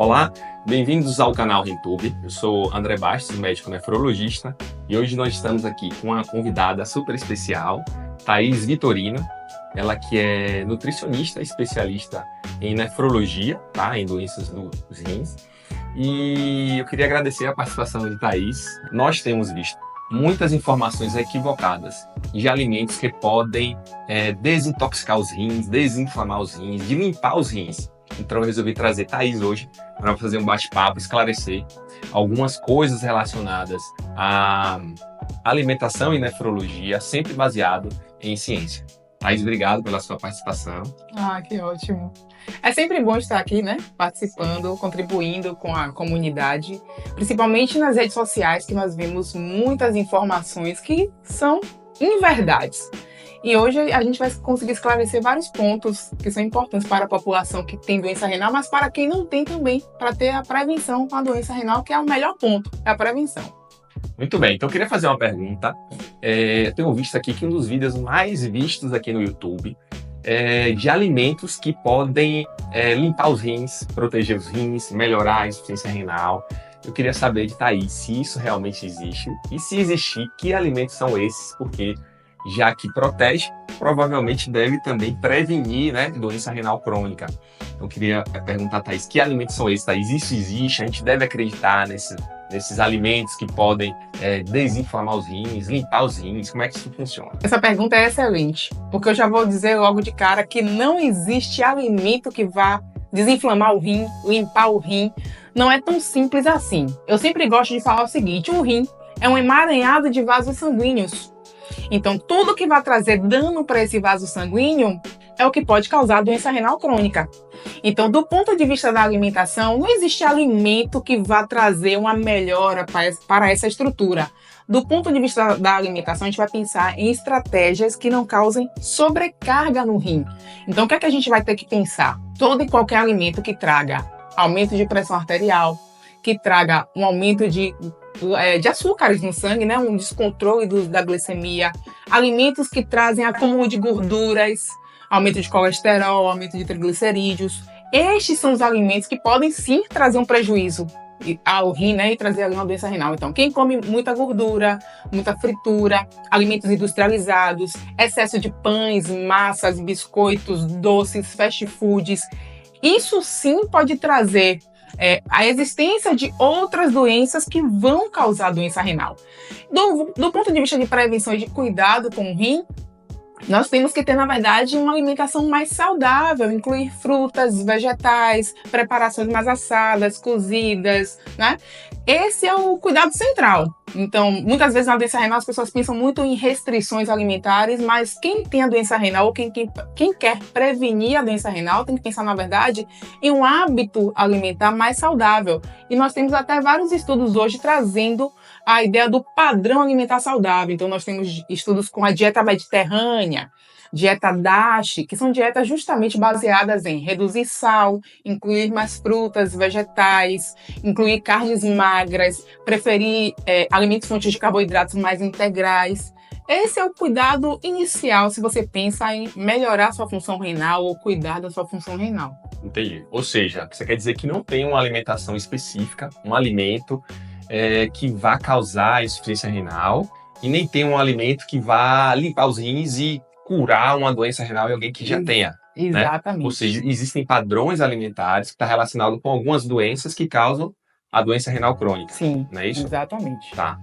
Olá, bem-vindos ao canal RenTube. Eu sou André Bastos, médico nefrologista, e hoje nós estamos aqui com uma convidada super especial, Thaís Vitorino. Ela que é nutricionista, especialista em nefrologia, tá? Em doenças dos rins. E eu queria agradecer a participação de Thaís. Nós temos visto muitas informações equivocadas de alimentos que podem desintoxicar os rins, desinflamar os rins, de limpar os rins. Então eu resolvi trazer Thaís hoje para fazer um bate-papo, esclarecer algumas coisas relacionadas à alimentação e nefrologia, sempre baseado em ciência. Thaís, obrigado pela sua participação. Que ótimo. É sempre bom estar aqui, né? Participando, contribuindo com a comunidade, principalmente nas redes sociais, que nós vemos muitas informações que são inverdades. E hoje a gente vai conseguir esclarecer vários pontos que são importantes para a população que tem doença renal, mas para quem não tem também, para ter a prevenção com a doença renal, que é o melhor ponto, é a prevenção. Muito bem, então eu queria fazer uma pergunta. Eu tenho visto aqui que um dos vídeos mais vistos aqui no YouTube é de alimentos que podem limpar os rins, proteger os rins, melhorar a insuficiência renal. Eu queria saber de Thaís se isso realmente existe e, se existir, que alimentos são esses, porque já que protege, provavelmente deve também prevenir, né, doença renal crônica. Então eu queria perguntar a Thaís, que alimentos são esses, Thaís? Isso existe? A gente deve acreditar nesses alimentos que podem desinflamar os rins, limpar os rins? Como é que isso funciona? Essa pergunta é excelente, porque eu já vou dizer logo de cara que não existe alimento que vá desinflamar o rim, limpar o rim. Não é tão simples assim. Eu sempre gosto de falar o seguinte: o rim é um emaranhado de vasos sanguíneos. Então, tudo que vai trazer dano para esse vaso sanguíneo é o que pode causar doença renal crônica. Então, do ponto de vista da alimentação, não existe alimento que vá trazer uma melhora para essa estrutura. Do ponto de vista da alimentação, a gente vai pensar em estratégias que não causem sobrecarga no rim. Então, o que é que a gente vai ter que pensar? Todo e qualquer alimento que traga aumento de pressão arterial, que traga um aumento de açúcares no sangue, né? Um descontrole da glicemia, alimentos que trazem acúmulo de gorduras, aumento de colesterol, aumento de triglicerídeos. Estes são os alimentos que podem sim trazer um prejuízo ao rim, né? E trazer uma doença renal. Então, quem come muita gordura, muita fritura, alimentos industrializados, excesso de pães, massas, biscoitos, doces, fast foods, isso sim pode trazer a existência de outras doenças que vão causar doença renal. Do ponto de vista de prevenção e de cuidado com o rim, nós temos que ter, na verdade, uma alimentação mais saudável, incluir frutas, vegetais, preparações mais assadas, cozidas, né? Esse é o cuidado central. Então, muitas vezes na doença renal as pessoas pensam muito em restrições alimentares, mas quem tem a doença renal ou quem quer prevenir a doença renal tem que pensar, na verdade, em um hábito alimentar mais saudável. E nós temos até vários estudos hoje trazendo a ideia do padrão alimentar saudável. Então, nós temos estudos com a dieta mediterrânea, dieta DASH, que são dietas justamente baseadas em reduzir sal, incluir mais frutas, vegetais, incluir carnes magras, preferir alimentos fontes de carboidratos mais integrais. Esse é o cuidado inicial se você pensa em melhorar a sua função renal ou cuidar da sua função renal. Entendi. Ou seja, você quer dizer que não tem uma alimentação específica, um alimento que vá causar insuficiência renal, e nem tem um alimento que vá limpar os rins e curar uma doença renal em alguém que já tenha. Exatamente. Né? Ou seja, existem padrões alimentares que estão relacionados com algumas doenças que causam a doença renal crônica. Sim, não é isso? Exatamente. Tá.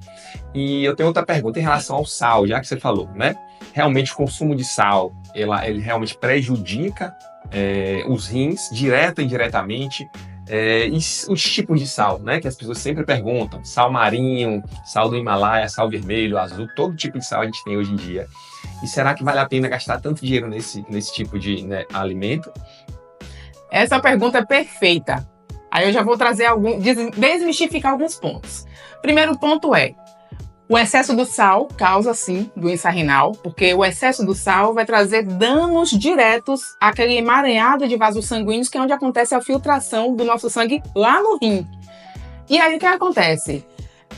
E eu tenho outra pergunta em relação ao sal, já que você falou, né? Realmente o consumo de sal, ele realmente prejudica os rins, direto e indiretamente. E os tipos de sal, né? Que as pessoas sempre perguntam: sal marinho, sal do Himalaia, sal vermelho, azul, todo tipo de sal a gente tem hoje em dia. E será que vale a pena gastar tanto dinheiro nesse tipo de alimento? Essa pergunta é perfeita. Aí eu já vou trazer desmistificar alguns pontos. Primeiro ponto o excesso do sal causa, sim, doença renal, porque o excesso do sal vai trazer danos diretos àquele emaranhado de vasos sanguíneos, que é onde acontece a filtração do nosso sangue lá no rim. E aí o que acontece?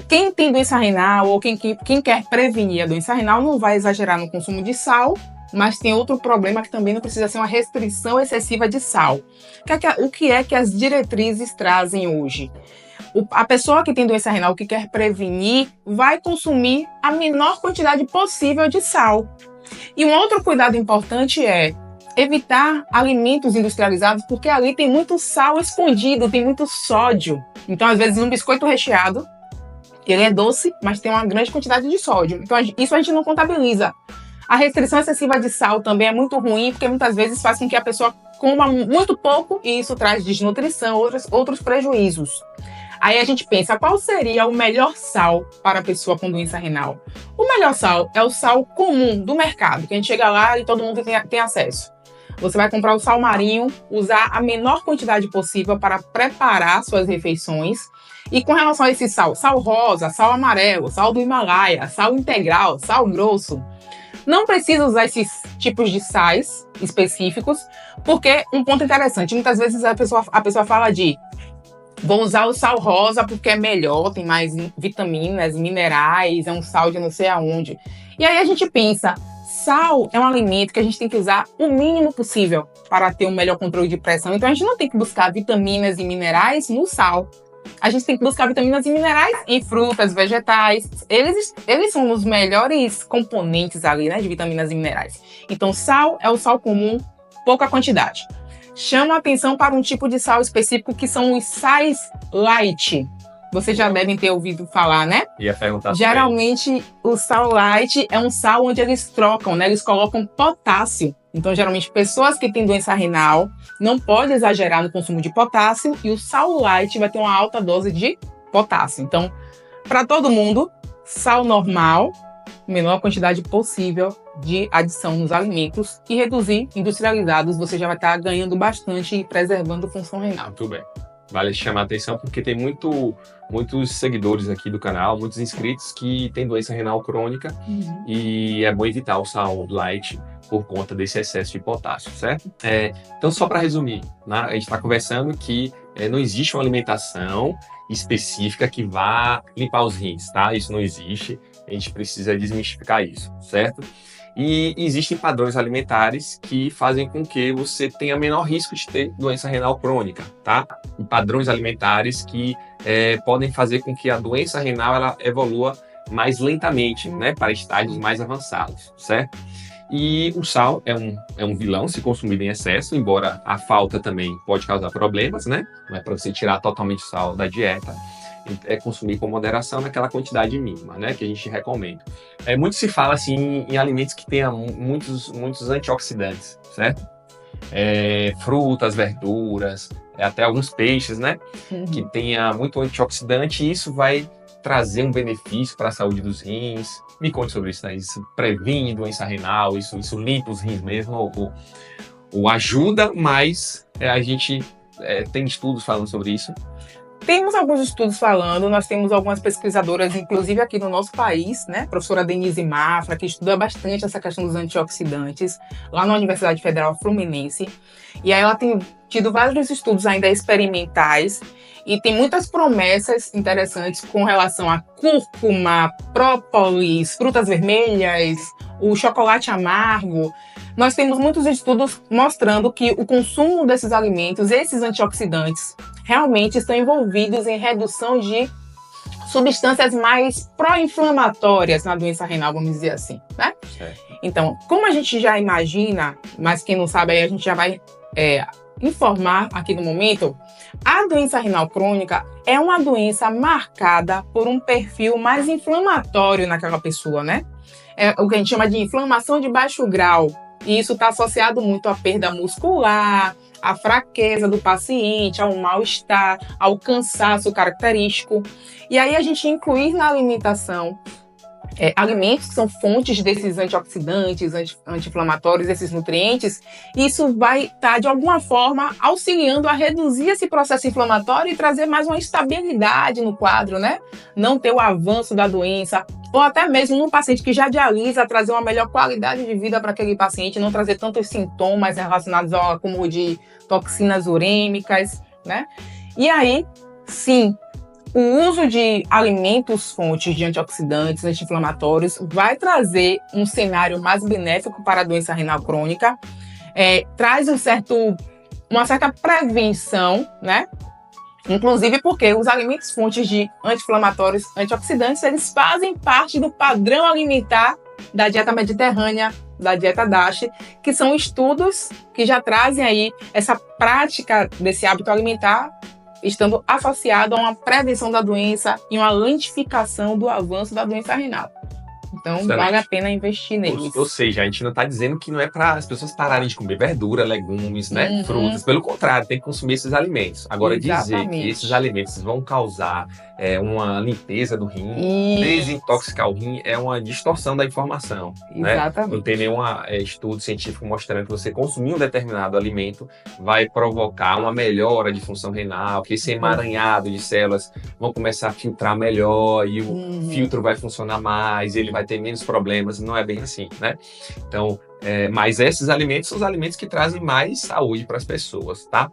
Quem tem doença renal ou quem quer prevenir a doença renal não vai exagerar no consumo de sal mas tem outro problema que também não precisa ser uma restrição excessiva de sal. O que é que as diretrizes trazem hoje? A pessoa que tem doença renal, que quer prevenir, vai consumir a menor quantidade possível de sal. E um outro cuidado importante é evitar alimentos industrializados, porque ali tem muito sal escondido, tem muito sódio. Então, às vezes, um biscoito recheado, ele é doce, mas tem uma grande quantidade de sódio. Então, isso a gente não contabiliza. A restrição excessiva de sal também é muito ruim, porque muitas vezes faz com que a pessoa coma muito pouco e isso traz desnutrição, outros prejuízos. Aí a gente pensa, qual seria o melhor sal para a pessoa com doença renal? O melhor sal é o sal comum do mercado, que a gente chega lá e todo mundo tem acesso. Você vai comprar o sal marinho, usar a menor quantidade possível para preparar suas refeições. E com relação a esse sal, sal rosa, sal amarelo, sal do Himalaia, sal integral, sal grosso, não precisa usar esses tipos de sais específicos, porque um ponto interessante, muitas vezes a pessoa fala de vou usar o sal rosa porque é melhor, tem mais vitaminas, minerais, é um sal de não sei aonde. E aí a gente pensa, sal é um alimento que a gente tem que usar o mínimo possível para ter um melhor controle de pressão. Então a gente não tem que buscar vitaminas e minerais no sal. A gente tem que buscar vitaminas e minerais em frutas, vegetais. Eles são os melhores componentes ali, né, de vitaminas e minerais. Então sal é o sal comum, pouca quantidade. Chama a atenção para um tipo de sal específico que são os sais light. Vocês já devem ter ouvido falar, né? Ia perguntar. Geralmente, o sal light é um sal onde eles trocam, né? Eles colocam potássio. Então, geralmente, pessoas que têm doença renal não podem exagerar no consumo de potássio e o sal light vai ter uma alta dose de potássio. Então, para todo mundo, sal normal, menor quantidade possível de adição nos alimentos e reduzir industrializados, você já vai estar ganhando bastante e preservando a função renal. Muito bem. Vale chamar a atenção porque tem muitos seguidores aqui do canal, muitos inscritos que têm doença renal crônica e é bom evitar o sal light por conta desse excesso de potássio, certo? Então, só para resumir, né, a gente está conversando que não existe uma alimentação específica que vá limpar os rins, tá? Isso não existe, a gente precisa desmistificar isso, certo? E existem padrões alimentares que fazem com que você tenha menor risco de ter doença renal crônica, tá? E padrões alimentares que podem fazer com que a doença renal ela evolua mais lentamente, né? Para estágios mais avançados, certo? E o sal é um vilão se consumido em excesso, embora a falta também pode causar problemas, né? Não é para você tirar totalmente o sal da dieta. É consumir com moderação naquela quantidade mínima, né, que a gente recomenda. Muito se fala assim em alimentos que tenham muitos antioxidantes, certo? Frutas, verduras, até alguns peixes, né, que tenha muito antioxidante e isso vai trazer um benefício para a saúde dos rins. Me conte sobre isso, né? Isso previne doença renal, isso limpa os rins mesmo, ou ajuda, mas a gente tem estudos falando sobre isso. Temos alguns estudos falando, nós temos algumas pesquisadoras, inclusive aqui no nosso país, né? A professora Denise Mafra, que estuda bastante essa questão dos antioxidantes, lá na Universidade Federal Fluminense. E aí ela tem tido vários estudos ainda experimentais e tem muitas promessas interessantes com relação a cúrcuma, própolis, frutas vermelhas, o chocolate amargo. Nós temos muitos estudos mostrando que o consumo desses alimentos, esses antioxidantes, realmente estão envolvidos em redução de substâncias mais pró-inflamatórias na doença renal, vamos dizer assim, né? Então, como a gente já imagina, mas quem não sabe aí a gente já vai informar aqui no momento, a doença renal crônica é uma doença marcada por um perfil mais inflamatório naquela pessoa, né? É o que a gente chama de inflamação de baixo grau. E isso está associado muito à perda muscular, à fraqueza do paciente, ao mal-estar, ao cansaço característico. E aí a gente incluir na alimentação alimentos que são fontes desses antioxidantes, anti-inflamatórios, esses nutrientes, isso vai estar, de alguma forma, auxiliando a reduzir esse processo inflamatório e trazer mais uma estabilidade no quadro, né? Não ter o avanço da doença, ou até mesmo num paciente que já dialisa, trazer uma melhor qualidade de vida para aquele paciente, não trazer tantos sintomas relacionados ao acúmulo de toxinas urêmicas, né? E aí, sim, O uso de alimentos fontes de antioxidantes, anti-inflamatórios, vai trazer um cenário mais benéfico para a doença renal crônica, traz uma certa prevenção, né? Inclusive porque os alimentos fontes de anti-inflamatórios, antioxidantes, eles fazem parte do padrão alimentar da dieta mediterrânea, da dieta DASH, que são estudos que já trazem aí essa prática desse hábito alimentar, estando associado a uma prevenção da doença e uma lentificação do avanço da doença renal. Então, excelente. Vale a pena investir neles. Ou seja, a gente não está dizendo que não é para as pessoas pararem de comer verdura, legumes, né, frutas. Pelo contrário, tem que consumir esses alimentos. Agora, dizer que esses alimentos vão causar uma limpeza do rim, desintoxicar o rim, é uma distorção da informação. Exatamente. Né? Não tem nenhum estudo científico mostrando que você consumir um determinado alimento vai provocar uma melhora de função renal, que esse emaranhado de células vão começar a filtrar melhor e o filtro vai funcionar mais, ele vai ter menos problemas. Não é bem assim, né? Então, mas esses alimentos são os alimentos que trazem mais saúde para as pessoas, tá?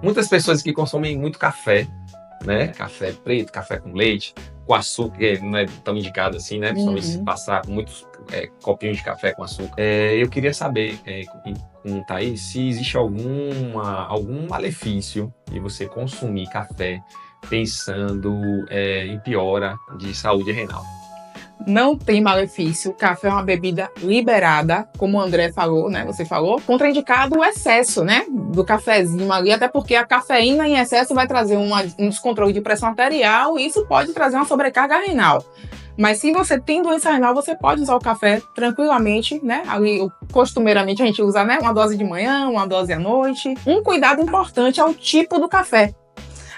Muitas pessoas que consomem muito café, né? Café preto, café com leite, com açúcar, que não é tão indicado assim, né? Principalmente se passar com muitos copinhos de café com açúcar. Eu queria saber com Thaís se existe algum malefício de você consumir café pensando em piora de saúde renal. Não tem malefício, o café é uma bebida liberada, como o André falou, né? Você falou, contraindicado o excesso, né? Do cafezinho ali, até porque a cafeína em excesso vai trazer um descontrole de pressão arterial e isso pode trazer uma sobrecarga renal. Mas se você tem doença renal, você pode usar o café tranquilamente, né? Ali, costumeiramente a gente usa, né? Uma dose de manhã, uma dose à noite. Um cuidado importante é o tipo do café.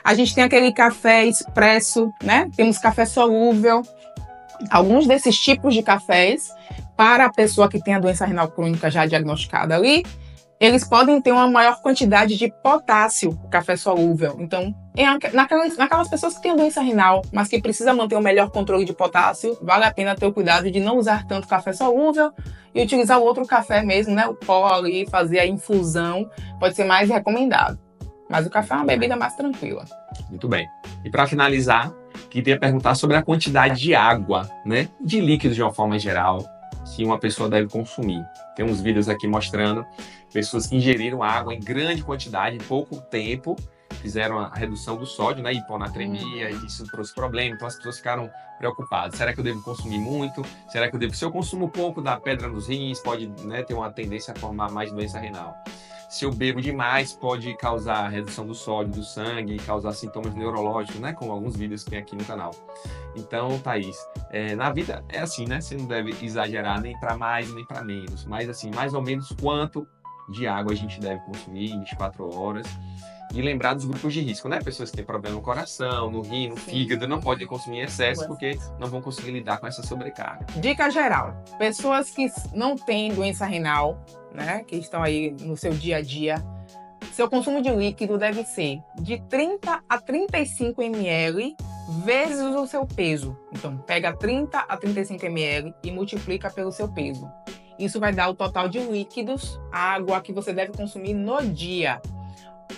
A gente tem aquele café expresso, né? Temos café solúvel. Alguns desses tipos de cafés, para a pessoa que tem a doença renal crônica já diagnosticada ali, eles podem ter uma maior quantidade de potássio, o café solúvel. Então, naquelas pessoas que têm a doença renal, mas que precisam manter o melhor controle de potássio, vale a pena ter o cuidado de não usar tanto café solúvel e utilizar o outro café mesmo, né? O pó ali, fazer a infusão, pode ser mais recomendado. Mas o café é uma bebida mais tranquila. Muito bem. E para finalizar, queria perguntar sobre a quantidade de água, né, de líquidos de uma forma geral, que uma pessoa deve consumir. Tem uns vídeos aqui mostrando pessoas que ingeriram água em grande quantidade, em pouco tempo, fizeram a redução do sódio, né, hiponatremia, e isso trouxe problema, então as pessoas ficaram preocupadas. Será que eu devo consumir muito? Será que se eu consumo pouco da pedra nos rins, pode, né, ter uma tendência a formar mais doença renal? Se eu bebo demais, pode causar redução do sódio do sangue, causar sintomas neurológicos, né? Como alguns vídeos que tem aqui no canal. Então, Thaís, na vida é assim, né? Você não deve exagerar nem para mais, nem para menos. Mas, assim, mais ou menos quanto de água a gente deve consumir em 24 horas. E lembrar dos grupos de risco, né? Pessoas que têm problema no coração, no rim, no fígado, não podem consumir em excesso porque não vão conseguir lidar com essa sobrecarga. Dica geral, pessoas que não têm doença renal, né? Que estão aí no seu dia a dia, seu consumo de líquido deve ser de 30 a 35 ml vezes o seu peso. Então, pega 30 a 35 ml e multiplica pelo seu peso. Isso vai dar o total de líquidos, água que você deve consumir no dia.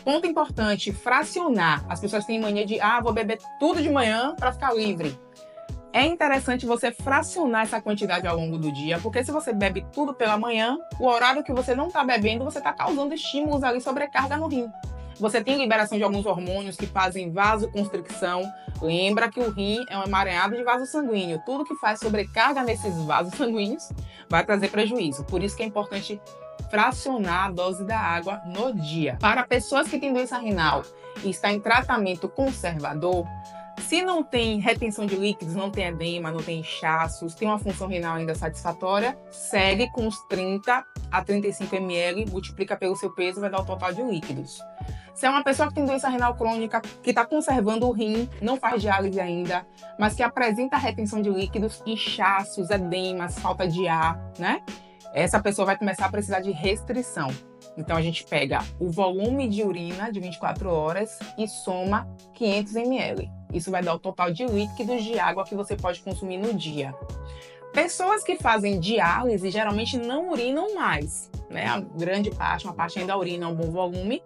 Ponto importante, fracionar. As pessoas têm mania de, vou beber tudo de manhã para ficar livre. É interessante você fracionar essa quantidade ao longo do dia, porque se você bebe tudo pela manhã, o horário que você não está bebendo, você está causando estímulos ali, sobrecarga no rim. Você tem liberação de alguns hormônios que fazem vasoconstricção. Lembra que o rim é um emaranhado de vaso sanguíneo. Tudo que faz sobrecarga nesses vasos sanguíneos vai trazer prejuízo. Por isso que é importante fracionar a dose da água no dia. Para pessoas que têm doença renal e está em tratamento conservador, se não tem retenção de líquidos, não tem edema, não tem inchaços, tem uma função renal ainda satisfatória, segue com os 30 a 35 ml, multiplica pelo seu peso e vai dar o total de líquidos. Se é uma pessoa que tem doença renal crônica, que está conservando o rim, não faz diálise ainda, mas que apresenta retenção de líquidos, inchaços, edemas, falta de ar, né? Essa pessoa vai começar a precisar de restrição. Então, a gente pega o volume de urina de 24 horas e soma 500 ml. Isso vai dar o total de líquidos de água que você pode consumir no dia. Pessoas que fazem diálise geralmente não urinam mais, né? A grande parte, uma parte ainda urina um bom volume.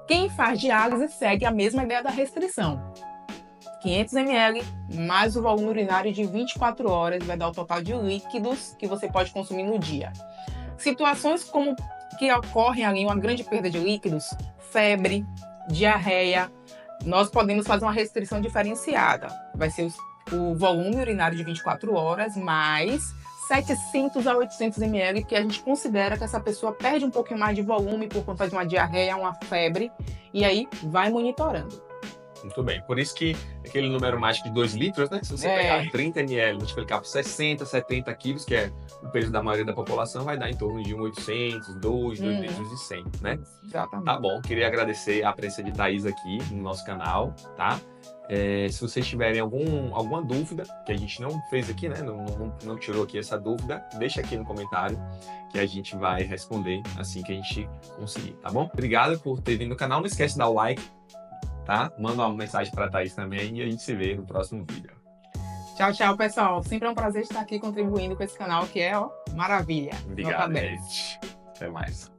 Quem faz diálise segue a mesma ideia da restrição. 500 ml, mais o volume urinário de 24 horas, vai dar o total de líquidos que você pode consumir no dia. Situações como que ocorrem ali, uma grande perda de líquidos, febre, diarreia, nós podemos fazer uma restrição diferenciada. Vai ser o volume urinário de 24 horas, mais 700 a 800 ml, que a gente considera que essa pessoa perde um pouquinho mais de volume por conta de uma diarreia, uma febre, e aí vai monitorando. Muito bem. Por isso que aquele número mágico de 2 litros, né? Se você pegar 30 ml, multiplicar por 60, 70 quilos, que é o peso da maioria da população, vai dar em torno de 1.800, 2 litros e 100, né? Exatamente. Tá bom. Queria agradecer a presença de Thaís aqui no nosso canal, tá? Se vocês tiverem alguma dúvida, que a gente não fez aqui, né? Não tirou aqui essa dúvida, deixa aqui no comentário que a gente vai responder assim que a gente conseguir, tá bom? Obrigado por ter vindo no canal. Não esquece de dar o like, tá? Manda uma mensagem pra Thaís também e a gente se vê no próximo vídeo. Tchau, tchau, pessoal. Sempre é um prazer estar aqui contribuindo com esse canal que é, ó, maravilha. Obrigado, gente. Até mais.